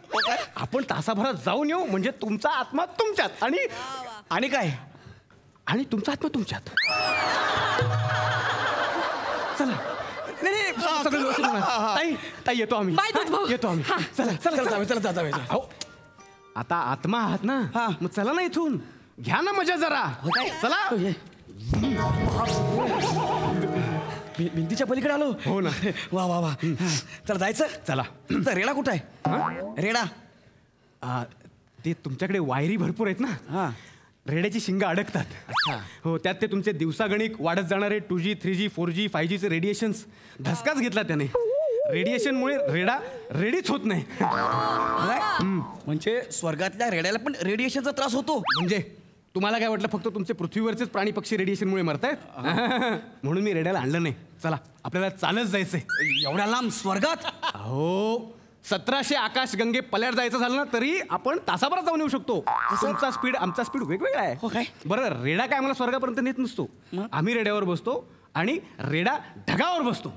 आपण तासाभरात जाऊन येऊ, म्हणजे तुमचा आत्मा तुमच्यात. आणि काय? आणि तुमचा आत्मा तुमच्यात. चला. नाही सगळं व्यवस्थित होणार. ताई येतो आम्ही. बाय दूध भाऊ. येतो आम्ही. चला अहो, आता आत्मा आहात ना, मग चला ना इथून, घ्या ना मजा जरा. चला. भिंतीच्या पलीकडे आलो. हो ना. वा वा वा. चला जायचं. चला. रेडा कुठं आहे? रेडा ते तुमच्याकडे वायरी भरपूर आहेत ना. हा. रेड्याची शिंगा अडकतात. हो, त्यात ते तुमचे दिवसागणिक वाढत जाणारे 2G 3G 4G 5Gचे रेडिएशन्स धसकाच घेतला त्याने. रेडिएशनमुळे रेडा रेडीच होत नाही. म्हणजे स्वर्गातल्या रेड्याला पण रेडिएशनचा त्रास होतो. म्हणजे तुम्हाला काय वाटलं फक्त तुमचे पृथ्वीवरचेच प्राणी पक्षी रेडिएशनमुळे मरतायत? म्हणून मी रेड्याला आणलं नाही. चला आपल्याला चालत जायचंय. एवढ्या लांब स्वर्गात? हो, 1700 आकाशगंगे पल्याड जायचं झालं ना तरी आपण तासाभरात जाऊन येऊ शकतो. तुमचा स्पीड आमचा स्पीड वेगवेगळा आहे. हो काय? बरं, रेडा काय आम्हाला स्वर्गापर्यंत नेत नसतो. आम्ही रेड्यावर बसतो आणि रेडा ढगावर बसतो.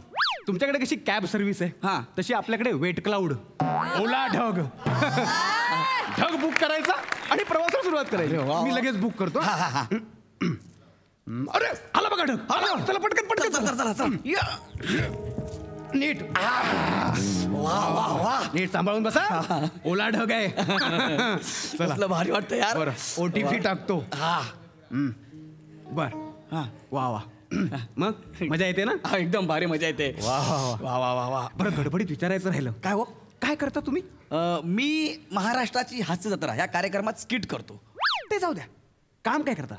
तुमच्याकडे कशी कॅब सर्व्हिस आहे तशी आपल्याकडे वेट क्लाउड, ओला ढग. ढग बुक करायचा आणि प्रवासाला सुरुवात करायची. मी लगेच बुक करतो. अरे आला बघा ढग. आला. चला पटकन पटकन. चला. नीट. वा वा वा. नीट सांभाळून बसा. ओला ढग आहे. चला भारी वाटतं यार. बरं, OTP टाकतो. बर. वा वा. मग मजा येते ना? एकदम भारी मजा येते. वा वा वा वा वा वा. बरं, गडबडीत विचारायचं राहिलं. काय हो? काय करता तुम्ही? मी महाराष्ट्राची हास्य जत्रा या कार्यक्रमात स्किट करतो. ते जाऊ द्या, काम काय करता?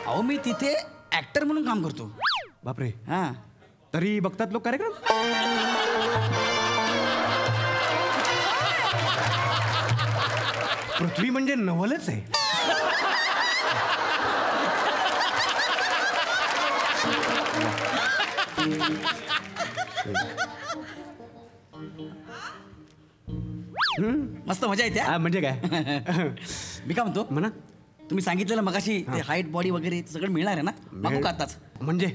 अहो मी तिथे ऍक्टर म्हणून काम करतो. बापरे. हा. तरी बघतात लोक कार्यक्रम? पृथ्वी म्हणजे नवलच आहे. मस्त मजा येते. म्हणजे काय? मी काय म्हणतो म्हणा. तुम्ही सांगितलेलं मगाशी ते हाईट बॉडी वगैरे सगळं मिळणार आहे ना? मागू का आताच? म्हणजे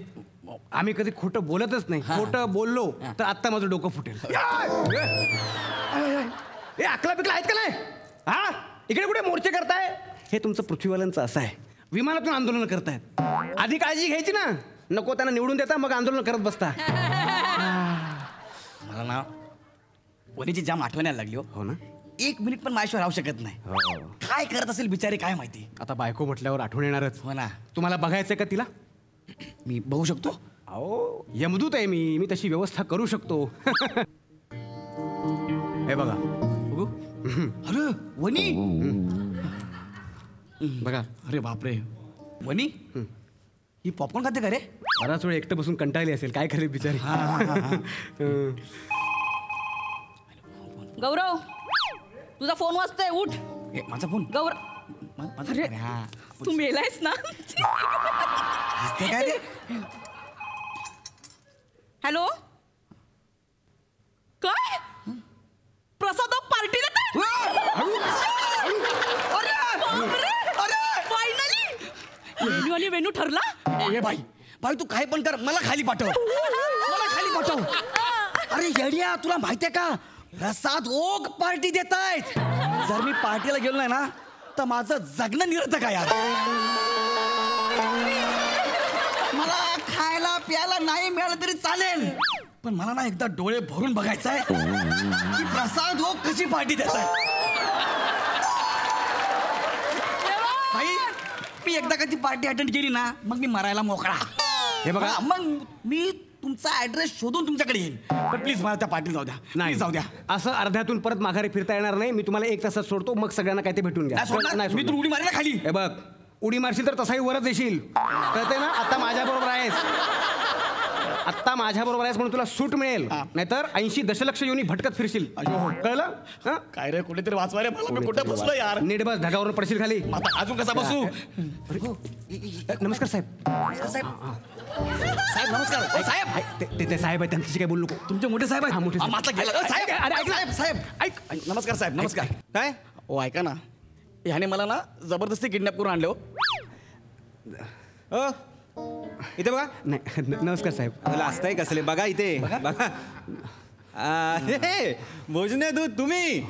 आम्ही कधी खोटं बोलतच नाही. खोटं बोललो तर आत्ता माझं डोकं फुटेल. अकला पिकला आहेत का नाही? हा, इकडे कुठे मोर्चे करताय? हे तुमचं पृथ्वीवाल्यांचं असं आहे. विमानातून आंदोलन करतायत. आधी काळजी घ्यायची ना. नको त्यांना निवडून देता मग आंदोलन करत बसता. मला ना वनीची जाम आठवण यायला लागली. हो ना. 1 मिनिट पण माझ्याशिवाय राहू शकत नाही. काय करत असेल बिचारी काय माहिती. आता बायको म्हटल्यावर आठवण येणारच. हो ना. तुम्हाला बघायचंय का तिला? मी बघू शकतो? अहो, यमदूत आहे मी तशी व्यवस्था करू शकतो. हे बघा. बघू. अरे वनी. बघा. अरे बापरे. वनी ही पॉपकॉर्न खाते का रे? बराच वेळ एकटं बसून कंटाळली असेल. काय करेल बिचारी. गौरव, तुझा फोन वाजतोय, उठ. माझा फोन. गौरव, अरे तू मेलायस ना? हसते काय रे? हॅलो, काय प्रसाद पार्टी देत? फायनली वेन्यू ठरला. ए बाई बाई तू काय पण कर, मला खाली पाठव. मला खाली पाठव. अरे येड्या, तुला माहितीये का प्रसाद ओक पार्टी देतायत. जर मी पार्टीला गेलो नाही ना तर माझं जगणं निरर्थक आहे यार. मला खायला प्यायला नाही मिळालं तरी चालेल, पण मला ना एकदा डोळे भरून बघायचं आहे की प्रसाद ओक कशी पार्टी देतायत. भाई मी एकदा का ती पार्टी अटेंड केली ना मग मी मरायला मोकळा. हे बघा, मग मी तुमचा ऍड्रेस शोधून तुमच्याकडे येईल. पण प्लीज मला त्या पार्टीला जाऊ द्या. नाही जाऊ द्या. असं अर्ध्यातून परत माघारी फिरता येणार नाही. मी तुम्हाला 1 तासात सोडतो, मग सगळ्यांना काय ते भेटून घ्या. मी तू उडी मारेल खाली. हे बघ, उडी मारशील तर तसाही वरच येशील. कळते ना? आता माझ्याबरोबर आहेस. आत्ता माझ्याबरोबर आहेस म्हणून तुला सूट मिळेल. नाहीतर 80 दशलक्ष योनी भटकत फिरशील. कळलं? काय रे, कुठेतरी वाचवा रे मला. मी कुठे बसलो यार. नीट बस, ढगावरून पडशील खाली. आता अजून कसा बसू? नमस्कार साहेब. साहेब साहेब नमस्कार. साहेब ते साहेब आहे, त्यांच्याशी काय बोलू नको. तुमचे मोठे साहेब आहेत. मोठे आता गेला. साहेब अरे ऐक साहेब साहेब ऐक. नमस्कार साहेब. नमस्कार. काय? हो ऐका ना, ह्याने मला ना जबरदस्ती किडनॅप करून आणले. हो इथे बघा. नाही नमस्कार साहेब. मला असताय कसले बघा इथे बघा. मोजणे दूध तुम्ही.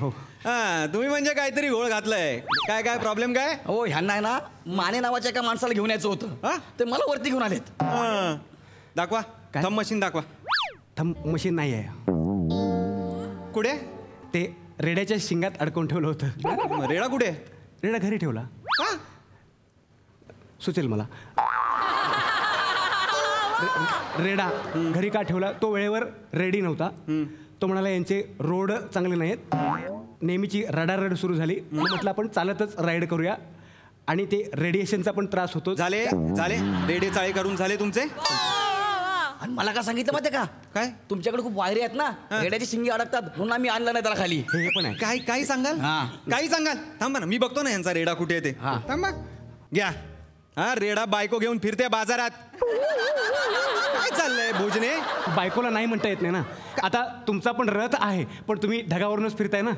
हा तुम्ही म्हणजे काहीतरी घोळ घातलाय. काय काय प्रॉब्लेम काय? हो ह्यांना आहे ना माने नावाच्या एका माणसाला घेऊन यायचं होतं. हा? ते मला वरती घेऊन आलेत. दाखवा थंब मशीन दाखवा. थंब मशीन नाही आहे. कुठे? ते रेड्याच्या शिंगात अडकून ठेवलं होतं. रेडा कुठे? रेडा घरी ठेवला. का? सुचेल मला. रेडा घरी का ठेवला? तो वेळेवर रेडी नव्हता. तो म्हणाला यांचे रोड चांगले नाहीत. नेहमीची रडारड सुरू झाली. म्हटलं आपण चालतच राईड करूया. आणि ते रेडिएशनचा पण त्रास होतो. झाले झाले रेडे चाळे करून झाले तुमचे. आणि मला काय सांगितलं माहिती का? काय? तुमच्याकडे खूप वायरे आहेत ना, रेड्याची शिंगी अडकतात म्हणून आम्ही आणलं नाही त्याला खाली. हे पण आहे. काय काही सांगाल? काही सांगाल? थांबा ना मी बघतो ना यांचा रेडा कुठे येते. थांबा घ्या. हा रेडा बायको घेऊन फिरते बाजारात. काय चाललंय भोजने? बायकोला नाही म्हणता येत नाही ना. आता तुमचा पण रथ आहे पण तुम्ही ढगावरूनच फिरताय ना.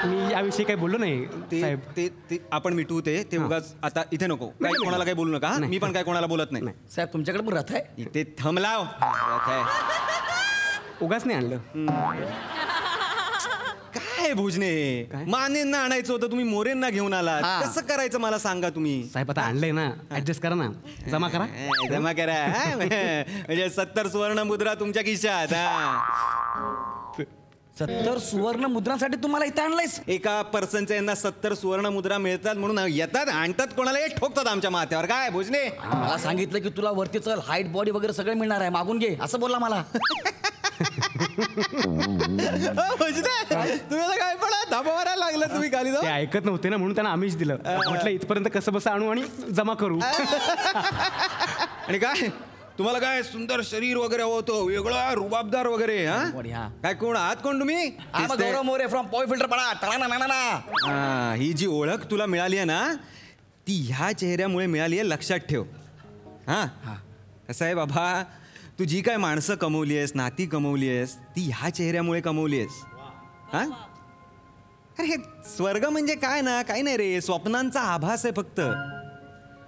मी याविषयी काही बोललो नाही ते साहेब. ते ते आपण मिटवू ते उगाच आता इथे नको. काही कोणाला काही बोलू नका. हा? मी पण काय कोणाला बोलत नाही. साहेब तुमच्याकडे पण रथ आहे? इथे थंब लाव. रथ आहे. उगाच नाही आणलं. काय भोजने मानेंना आणायचं होतं तुम्ही मोरेंना घेऊन आलात. कसं करायचं मला सांगा तुम्ही. साहेब आता आणलंय ना ऍडजस्ट करा ना. जमा करा. जमा करा. हा? म्हणजे 70 सुवर्ण मुद्रा तुमच्या खिशात. हा 70 सुवर्ण मुद्रांसाठी तुम्हाला इथे आणलंयस? एका पर्सनच्या यांना 70 सुवर्ण मुद्रा मिळतात म्हणून येतात आणतात कोणाला हे ठोकतात आमच्या माथ्यावर. काय भोजने? मला सांगितलं की तुला वरती चल हाईट बॉडी वगैरे सगळं मिळणार आहे, मागून घे असं बोलला मला. तुम्ही आता काय पण धाबा मारायला लागला तुम्ही खाली ते ऐकत नव्हते ना म्हणून त्यांना आम्हीच दिलं. म्हटलं इथपर्यंत कसं बसं आणू आणि जमा करू. आणि काय तुम्हाला काय सुंदर शरीर वगैरे होतो वेगळा रुबाबदार वगैरे. हा काय कोण आहात कोण तुम्ही? गौरव मोरे फ्रॉम पॉय फिल्टर पडा टाळा. ही जी ओळख तुला मिळाली आहे ना ती ह्या चेहऱ्यामुळे मिळाली आहे. लक्षात ठेव. हा कसं आहे बाबा तू जी काय माणसं कमवली आहेस नाती कमवली आहेस ती ह्या चेहऱ्यामुळे कमवली आहेस. हा अरे हे स्वर्ग म्हणजे काय ना काही नाही रे. स्वप्नांचा आभास आहे फक्त.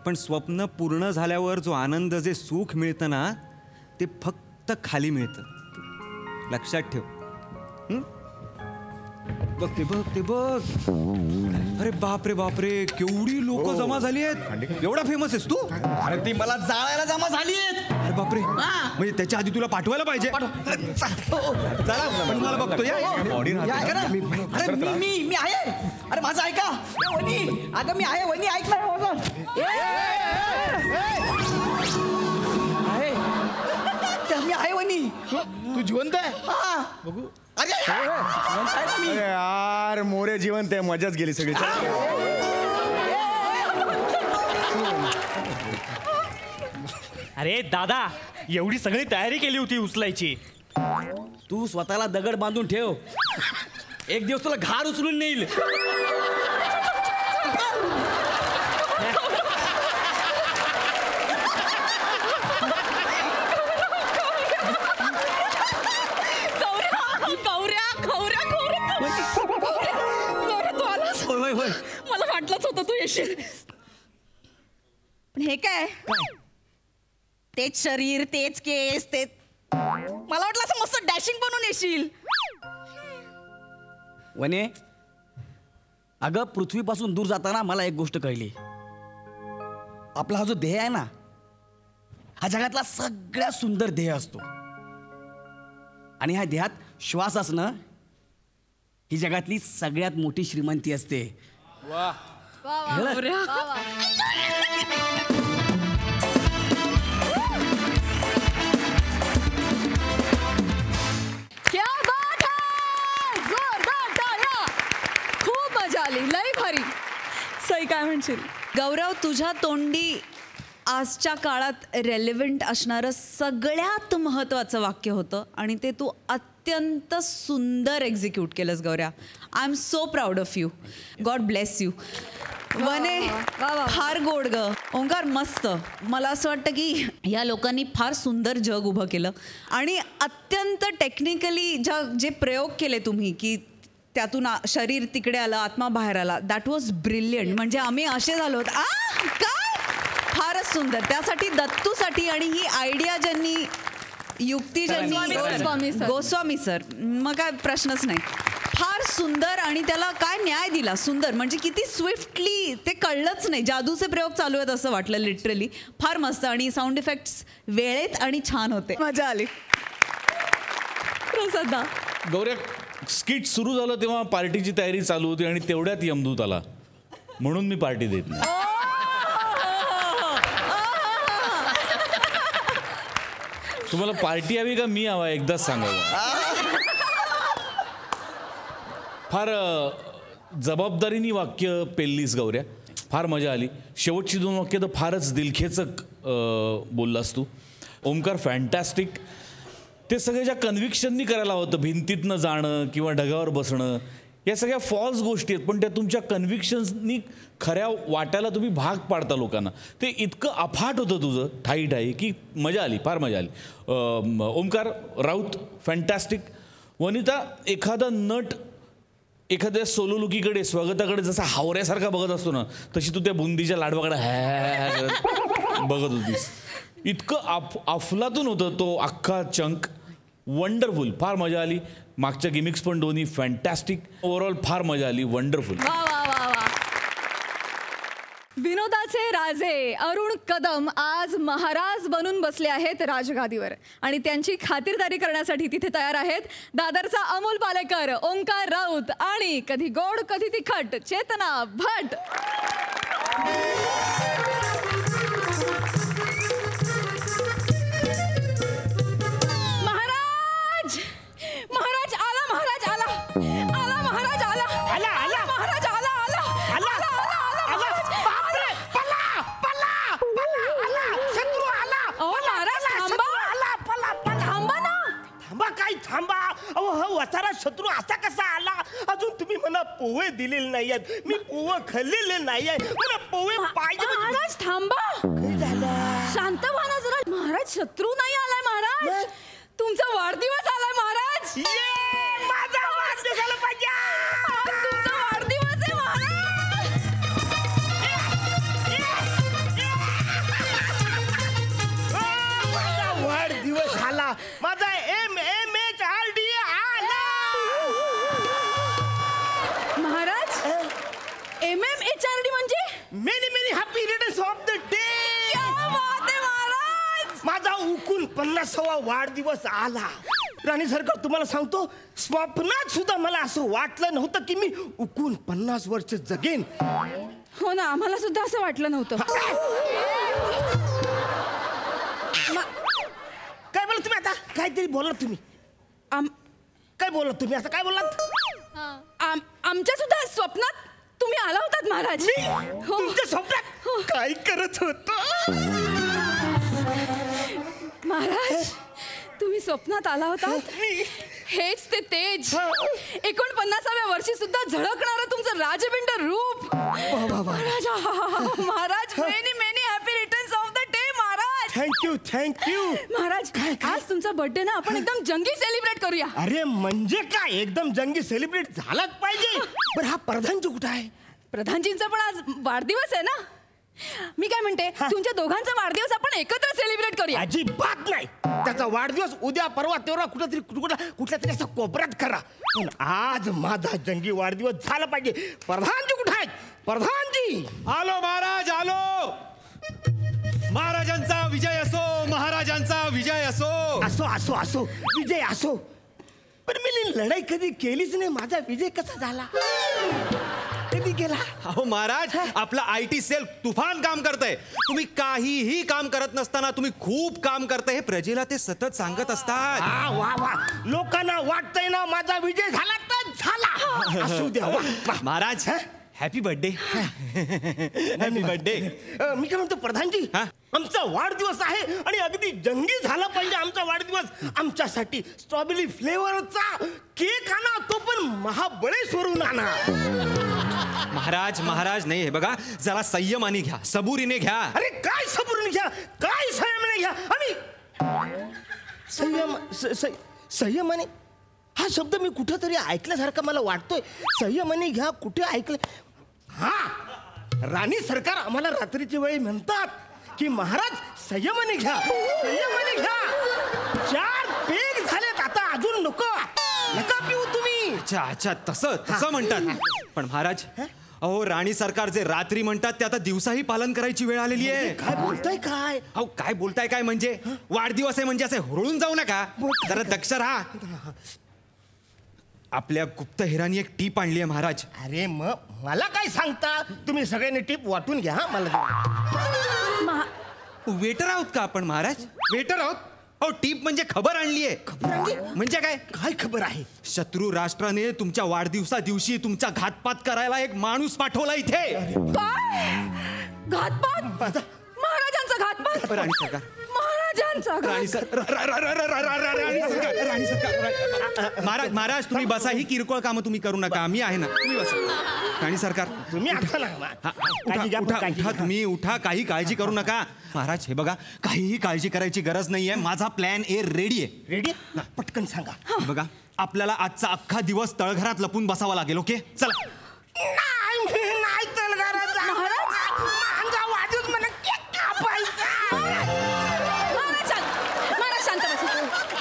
पण स्वप्न पूर्ण झाल्यावर जो आनंद जे सुख मिळतं ना ते फक्त खाली मिळतं. लक्षात ठेव. बघ ते बघ ते बघ. अरे बापरे बापरे केवढी लोक जमा झाली आहेत. एवढा फेमस आहेस तू? अरे ती मला जाळायला जमा झाली आहेत. अरे बापरे म्हणजे त्याच्या आधी तुला पाठवायला पाहिजे. चला पण मला बघतो. अरे मी आहे. अरे माझं ऐका वहिनी. अगं मी आहे वहिनी ऐक ना. मी आहे वहिनी. तू जिवंत आहे? बघू. अरे यार मोरे जिवंत आहे. मजाच गेली सगळी. अरे दादा एवढी सगळी तयारी केली होती उचलायची. तू स्वतःला दगड बांधून ठेव. एक दिवस तुला घाड उचलून नेईल. मला वाटलंच होतं तू येशील. पण हे काय तेच शरीर तेच केस तेच. मला वाटलं असं मस्त डॅशिंग बनून येशील. वने अगं पृथ्वीपासून दूर जाताना मला एक गोष्ट कळली. आपला हा जो देह आहे ना हा जगातला सगळ्यात सुंदर देह असतो. आणि ह्या देहात श्वास असणं ही जगातली सगळ्यात मोठी श्रीमंती असते. खूप मजा आली. लय भारी. सई काय म्हणशील? गौरव तुझ्या तोंडी आजच्या काळात रेलेव्हंट असणारं सगळ्यात महत्त्वाचं वाक्य होतं आणि ते तू अत्यंत सुंदर एक्झिक्यूट केलंस गौऱ्या. I am so proud of you. God bless you. वने फार गोड ग. ओंकार मस्त. मला असं वाटतं की या लोकांनी फार सुंदर जग उभं केलं आणि अत्यंत टेक्निकली जे प्रयोग केले तुम्ही की त्यातून शरीर तिकडे आलं आत्मा बाहेर आला. That was brilliant. म्हणजे आम्ही असे झालो होतो काय फारच सुंदर. त्यासाठी दत्तूसाठी आणि ही आयडिया ज्यांनी युक्ती ज्यांनी गोस्वामी सर मग काय प्रश्नच नाही. फार सुंदर आणि त्याला काय न्याय दिला. सुंदर म्हणजे किती स्विफ्टली ते कळलंच नाही. जादूचे प्रयोग चालू आहेत असं वाटलं लिटरली. फार मस्त आणि साऊंड इफेक्ट्स वेळेत आणि छान होते. मजा आली. प्रसादा गौऱ्या, स्किट सुरू झालं तेव्हा पार्टीची तयारी चालू होती आणि तेवढ्यात यमदूत आला म्हणून मी पार्टी देत नाही. तुम्हाला पार्टी हवी का मी हवा एकदाच सांगावं. फार जबाबदारीनी वाक्य पेललीस गौऱ्या. फार मजा आली. शेवटची 2 वाक्य तर फारच दिलखेचक बोललास तू. ओमकार फॅन्टॅस्टिक. ते सगळं ज्या कन्व्हिक्शननी करायला होतं, भिंतीतनं जाणं किंवा ढगावर बसणं, या सगळ्या फॉल्स गोष्टी आहेत, पण त्या तुमच्या कन्व्हिक्शन्सनी खऱ्या वाटायला तुम्ही भाग पाडता लोकांना. ते इतकं अफाट होतं तुझं ठाई ठाई की मजा आली. फार मजा आली. ओमकार राऊत फॅन्टॅस्टिक. वनिता, एखादा नट एखाद्या सोलोलुकीकडे स्वागताकडे जसा हावऱ्यासारखा बघत असतो ना, तशी तू त्या बुंदीच्या लाडवाकडे बघत होतीस. इतकं अफलातून होतं तो अख्खा चंक. वंडरफुल. फार मजा आली. मागच्या गिमिक्स पण दोन्ही फॅन्टॅस्टिक. ओव्हरऑल फार मजा आली. वंडरफुल. वा वा वा वा. विनोदाचे राजे अरुण कदम आज महाराज बनून बसले आहेत राजगादीवर आणि त्यांची खातिरदारी करण्यासाठी तिथे तयार आहेत दादरचा अमोल पालेकर, ओंकार राऊत आणि कधी गोड कधी तिखट चेतना भट. महाराज महाराज आला, महाराज आला, आला महाराज आला, आला आला महाराज आला, आला आला आला बापरे, पला पला पला आला, शत्रू आला. ओ महाराज थांबा, आला पला पला, थांबा ना. थांबा काय थांबा. अहो हा वसारा शत्रू असा कसा आला. अजून तुम्ही मला पोहे दिलेले नाही आहेत. मी पोहे खाल्लेले नाही आहे. मला पोहे पाहिजे. महाराज थांबा. काय झालं? शांत व्हा ना जरा. महाराज शत्रू नाही आलाय महाराज, तुमचा वाढदिवस आलाय महाराज. माझा वाढदिवस झाला पाहिजे. आज तुमचा वाढदिवस आहे महाराज. माझा वाढदिवस झाला. माझा MHRD आला. महाराज MMHRD म्हणजे many many happy returns of the day. क्या बात आहे महाराज. माझा उकून 50वा वाढदिवस आला. राणी सरकार, तुम्हाला सांगतो, स्वप्नात सुद्धा मला असं वाटलं नव्हतं की मी उकून 50 वर्ष जगेन. हो ना, आम्हाला सुद्धा असं वाटलं नव्हतं. काय बोलत तुम्ही आता? काहीतरी बोललात तुम्ही. काय बोललात तुम्ही? आता काय बोललात? आमच्या सुद्धा स्वप्नात तुम्ही आला होतात महाराज. हो. तुमच्या स्वप्नात काय करत होतो? महाराज तुम्ही स्वप्नात आला होता. हेच ते तेज 49व्या वर्षी सुद्धा झळकणारं तुमचं राजबिंड रूप. Maharaj Maharaj many many happy returns of the day Maharaj. Thank you Maharaj. आज तुमचा बर्थडे ना आपण एकदम जंगी सेलिब्रेट करूया. अरे म्हणजे काय, एकदम जंगी सेलिब्रेट झालाच पाहिजे. पण हा प्रधानजी कुठं आहे? प्रधानजींचा पण आज वाढदिवस आहे ना. मी काय म्हणते, तुमच्या दोघांचा वाढदिवस आपण एकत्र सेलिब्रेट करूया. अजिबात नाही. त्याचा वाढदिवस उद्या परवा तेव्हा कुठल्या तरी असं कोपऱ्यात करा. पण आज माझा जंगी वाढदिवस झाला पाहिजे. प्रधानजी कुठे आहेत? प्रधानजी. आलो महाराज, आलो. महाराजांचा विजय असो, महाराजांचा विजय असो. असो असो असो, विजय असो. पण मी लढाई कधी केलीच नाही. माझा विजय कसा झाला? कधी केला? अहो महाराज, आपला IT सेल तुफान काम करतंय. तुम्ही काहीही काम करत नसताना तुम्ही खूप काम करताय हे प्रजेला ते सतत सांगत असतात. वा वा, लोकांना वाटतंय ना माझा विजय झाला तर झाला. असू द्या. Maharaj happy birthday. Happy birthday. मी काय म्हणतो प्रधानजी, आमचा वाढदिवस आहे आणि अगदी जंगी झाला पाहिजे आमचा वाढदिवस. आमच्यासाठी स्ट्रॉबेरी फ्लेवरचा केक आणा, तो पण महाबळेश्वरून आणा. महाराज महाराज नाही, हे बघा जरा संयमाने घ्या, सबुरीने घ्या. अरे काय सबुरीने घ्या, काय संयमाने घ्या. आणि संयमाने हा शब्द मी कुठेतरी ऐकल्यासारखा मला वाटतोय. संयमाने घ्या कुठे ऐकलं? हा, राणी सरकार आम्हाला रात्रीच्या वेळी म्हणतात की महाराज संयमाने घ्या, संयमाने घ्या. 4 पेग झालेत, आता अजून नका पिऊ तुम्ही. अच्छा अच्छा तसं म्हणतात. पण महाराज अहो राणी सरकार जे रात्री म्हणतात ते आता दिवसाही पालन करायची वेळ आलेली आहे. काय बोलताय काय? अहो काय बोलताय काय म्हणजे वाढदिवस आहे म्हणजे असे हुरळून जाऊ नका, जरा दक्ष राहा. आपल्या गुप्तहेरांनी एक टीप आणली आहे महाराज. अरे मग मला काय सांगता, तुम्ही सगळ्यांनी टीप वाटून घ्या हा मला. वेटर आहोत का आपण महाराज? वेटर आहोत. अहो टीप म्हणजे खबर आणली आहे. म्हणजे काय? काय खबर आहे? शत्रू राष्ट्राने तुमच्या वाढदिवसा दिवशी तुमचा घातपात करायला एक माणूस पाठवला इथे. काय घातपात? महाराजांचा घातपात? राणी सरकार राणी सरकार महाराज महाराज तुम्ही बसा, ही किरकोळ कामं तुम्ही करू नका, मी आहे ना, तुम्ही बसा. राणी सरकार तुम्ही उठा तुम्ही उठा, काही काळजी करू नका. महाराज हे बघा काहीही काळजी करायची गरज नाहीये, माझा प्लॅन ए रेडी आहे. रेडी? पटकन सांगा. बघा आपल्याला आजचा अख्खा दिवस तळघरात लपून बसावा लागेल. ओके चला. नाही तळघरात माझा वाढदिवस मला केक कापायचा.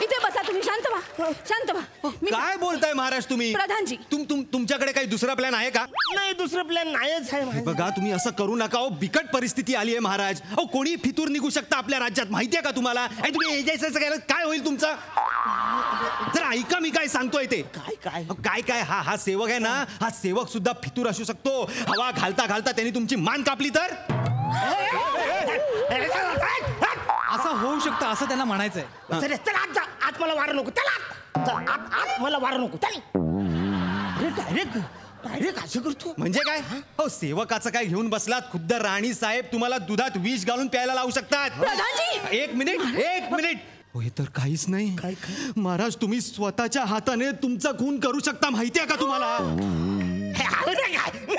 इथे बसा तुम्ही, शांत व्हा शांत व्हा. काय बोलताय महाराज तुम्ही? प्रधानजी तुमच्याकडे काही दुसरा प्लॅन आहे का? नाही दुसरा प्लॅन नाहीच आहे. बघा तुम्ही असं करू नका. हो बिकट परिस्थिती आली आहे महाराज. अहो कोणी फितूर निघू शकता आपल्या राज्यात, माहितीये का तुम्हाला? आणि तुम्ही एजायचं केलं काय होईल तुमचं? जरा ऐका मी काय सांगतोय ते. काय काय हा सेवक आहे ना, हा सेवक सुद्धा फितूर असू शकतो. हवा घालता घालता त्यांनी तुमची मान कापली तर? असं होऊ शकतं असं त्यांना म्हणायचंय. चला आत मला वारं नको. चला आत मला वारं नको. चल डायरेक्ट असं करतो म्हणजे काय? हो सेवकाचं काय घेऊन बसलात? खुद्द राणी साहेब तुम्हाला दुधात विष घालून प्यायला लावू शकतात. एक मिनिट हे तर काहीच नाही. महाराज तुम्ही स्वतःच्या हाताने तुमचा खून करू शकता, माहितीये का तुम्हाला?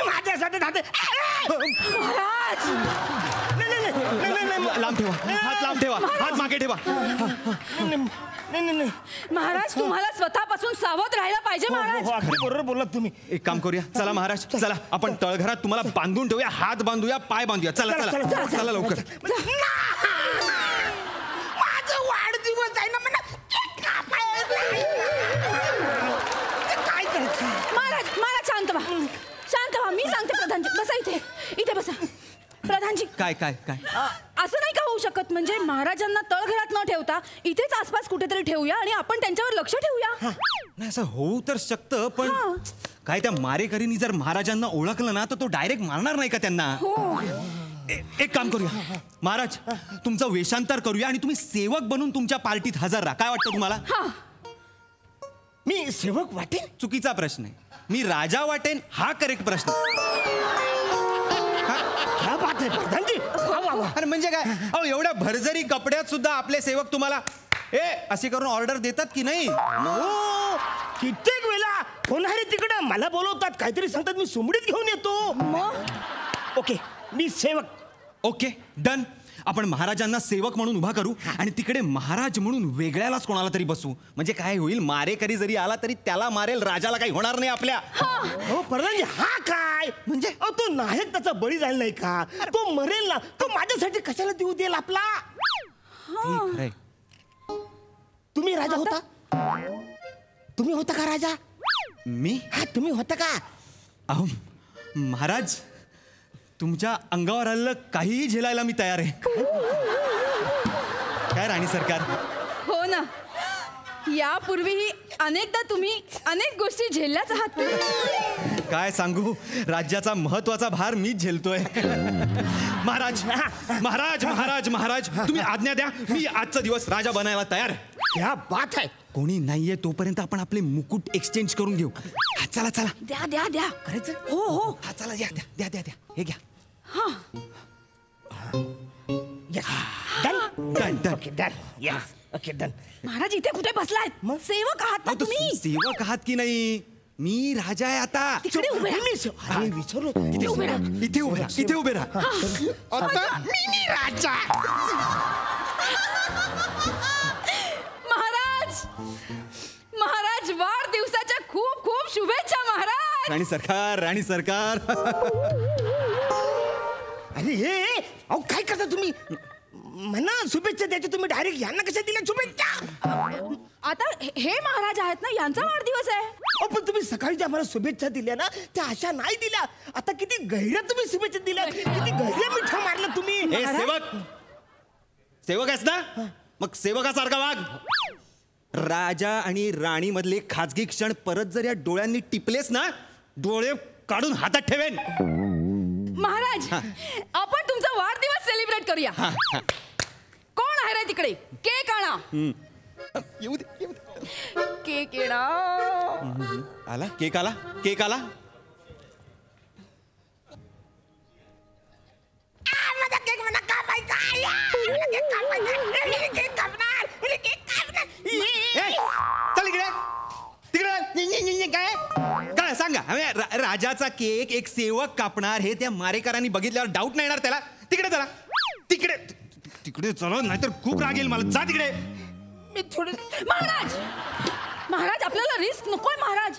माझ्यासाठी लांब ठेवा हात, लांब ठेवा हात, मागे ठेवा. महाराज तुम्हाला स्वतःपासून सावध राहायला पाहिजे. महाराज बरोबर बोललात तुम्ही. एक काम करूया, चला महाराज चला आपण तळघरात तुम्हाला बांधून ठेवूया, हात बांधूया, पाय बांधूया. चला चला चला लवकर. माझा वाढदिवस आहे ना, मला काय करायचं? महाराज शांत व्हा मी सांगते. प्रधानजी बसा इथे बसा. प्रधानजी काय असं नाही का होऊ शकत? म्हणजे महाराजांना तळघरात न ठेवता इथेच आसपास कुठेतरी ठेवूया आणि आपण त्यांच्यावर लक्ष ठेवूया. नाही असं होऊ तर शकतं, पण काय त्या मारेकरीनी जर महाराजांना ओळखलं ना तर तो डायरेक्ट मारणार नाही का त्यांना? एक काम करूया महाराज, तुमचं वेषांतर करूया आणि तुम्ही सेवक बनून तुमच्या पार्टीत हजर राहा. काय वाटतं तुम्हाला? मी सेवक वाटेन? चुकीचा प्रश्न आहे. मी राजा वाटेन हा करेक्ट प्रश्न. अरे म्हणजे काय? अहो एवढ्या भरजरी कपड्यात सुद्धा आपले सेवक तुम्हाला असे करून ऑर्डर देतात की नाही? कित्येक वेळा होणारे तिकडे मला बोलवतात, काहीतरी सांगतात, मी सुमडीत घेऊन येतो. ओके मी सेवक. Okay done. आपण महाराजांना सेवक म्हणून उभा करू आणि तिकडे महाराज म्हणून वेगळ्यालाच कोणाला तरी बसू. म्हणजे काय होईल, मारेकरी जरी आला तरी त्याला मारेल, राजाला काही होणार नाही आपल्या. हो प्रधानजी हा काय म्हणजे? तो नायक त्याचा बळी झाला नाही का? तो मरेल ना, तो माझ्यासाठी कशाला देऊ देईल आपला? तुम्ही राजा होता? तुम्ही होता का राजा? मी? हा तुम्ही होता का? अहो महाराज तुमच्या अंगावर आलेलं काहीही झेलायला मी तयार आहे. काय राणी सरकार? हो ना, यापूर्वीही अनेकदा तुम्ही अनेक गोष्टी झेलल्याच आहात. काय सांगू, राज्याचा महत्वाचा भार मीच झेलतोय. महाराज महाराज महाराज महाराज तुम्ही आज्ञा द्या, मी आजचा दिवस राजा बनायला तयार. क्या बात आहे. कोणी नाहीये तोपर्यंत आपण आपले मुकुट एक्सचेंज करून घेऊ. चला चला द्या करायचं. हो हा चला द्या हे घ्या. महाराज इथे कुठे बसलाय? सेवक आहात ना तुम्ही? सेवक आहात की नाही? मी राजा आहे आता. तिकडे उभे विचारलो. इथे उभे राहा. आता मी राजा. महाराज वाढदिवसाच्या खूप खूप शुभेच्छा महाराज. राणी सरकार अरे अहो काय करता तुम्ही? म्हणा शुभेच्छा द्यायची, तुम्ही डायरेक्ट यांना कशा दिल्या शुभेच्छा? आता हे महाराज आहेत ना, यांचा वाढदिवस आहे. अहो, पण तुम्ही सकाळी ज्या मला शुभेच्छा दिल्या ना त्या अशा नाही दिल्या. आता किती गहिऱ्या तुम्ही शुभेच्छा दिल्या, किती गहिऱ्या मिठा मारला तुम्ही. ए सेवक आहेस ना, मग सेवकासारखा वाग. राजा आणि राणी मधले खाजगी क्षण परत जर या डोळ्यांनी टिपलेस ना, डोळे काढून हातात ठेवेन. महाराज आपण तुमचा वाढदिवस सेलिब्रेट करूया. कोण आहे रे तिकडे? केक आणा. येऊ दे. केक येणा. आला केक आला. माझा केक मला कापायचा. मला केक कापायचा. मी केक कापणार. चल इकडे तिकडे. काय सांगा. राजाचा केक एक सेवक कापणार हे त्या मारेकरांनी बघितल्यावर डाऊट नाही येणार त्याला. तिकडे चला. तिकडे चला, नाहीतर खूप राग येईल मला. जा तिकडे. मी थोडे. महाराज आपल्याला रिस्क नकोय महाराज.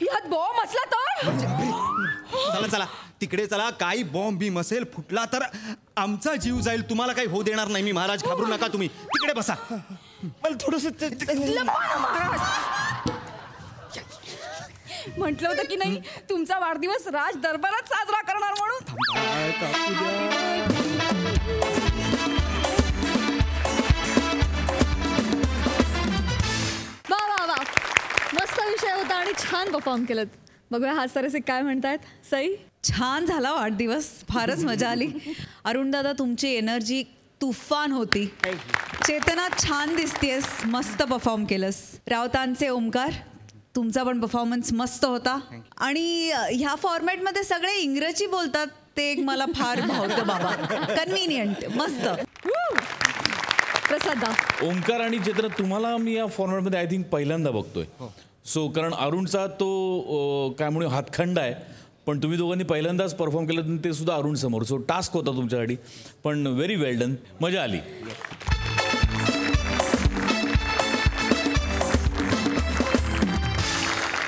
यात बॉम्ब असला तर. चला तिकडे चला. काही बॉम्ब बीम असेल फुटला तर आमचा जीव जाईल. तुम्हाला काही होऊ देणार नाही मी. महाराज घाबरू नका तुम्ही. तिकडे बसा. मला थोडस महाराज म्हटलं होतं की नाही तुमचा वाढदिवस राज दरबारात साजरा करणार म्हणून. वा मस्त विषय होता आणि छान परफॉर्म केलं. बघूया हा सरसे काय म्हणतायत. सई, छान झाला वाढदिवस, फारच मजा आली. अरुण दादा तुमची एनर्जी तुफान होती. चेतना छान दिसतेस, मस्त परफॉर्म केलंस. रावतांचे ओमकार तुमचा पण परफॉर्मन्स मस्त होता. आणि ह्या फॉर्मॅटमध्ये सगळे इंग्रजी बोलतात ते एक मला फार भावतं बाबा. कन्व्हिनियंट, मस्त. प्रसादा, ओमकार आणि चेतना तुम्हाला मी या फॉर्मॅटमध्ये आय थिंक पहिल्यांदा बघतोय. सो कारण अरुणचा तो काय म्हणू हातखंड आहे, पण तुम्ही दोघांनी पहिल्यांदाच परफॉर्म केलं ते सुद्धा अरुण समोर. सो टास्क होता तुमच्यासाठी, पण व्हेरी वेल डन. मजा आली.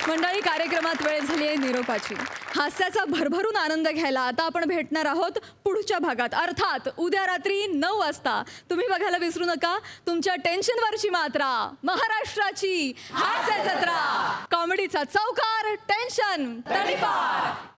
मंडळी, कार्यक्रमात वेळ झाली आहे निरोपाची. हास्याचा भरभरून आनंद घ्यायला आता आपण भेटणार आहोत पुढच्या भागात, अर्थात उद्या रात्री 9 वाजता. तुम्ही बघायला विसरू नका तुमच्या टेन्शनवरची मात्रा, महाराष्ट्राची हास्य जत्रा. कॉमेडीचा चौकार, टेन्शन तडीपार.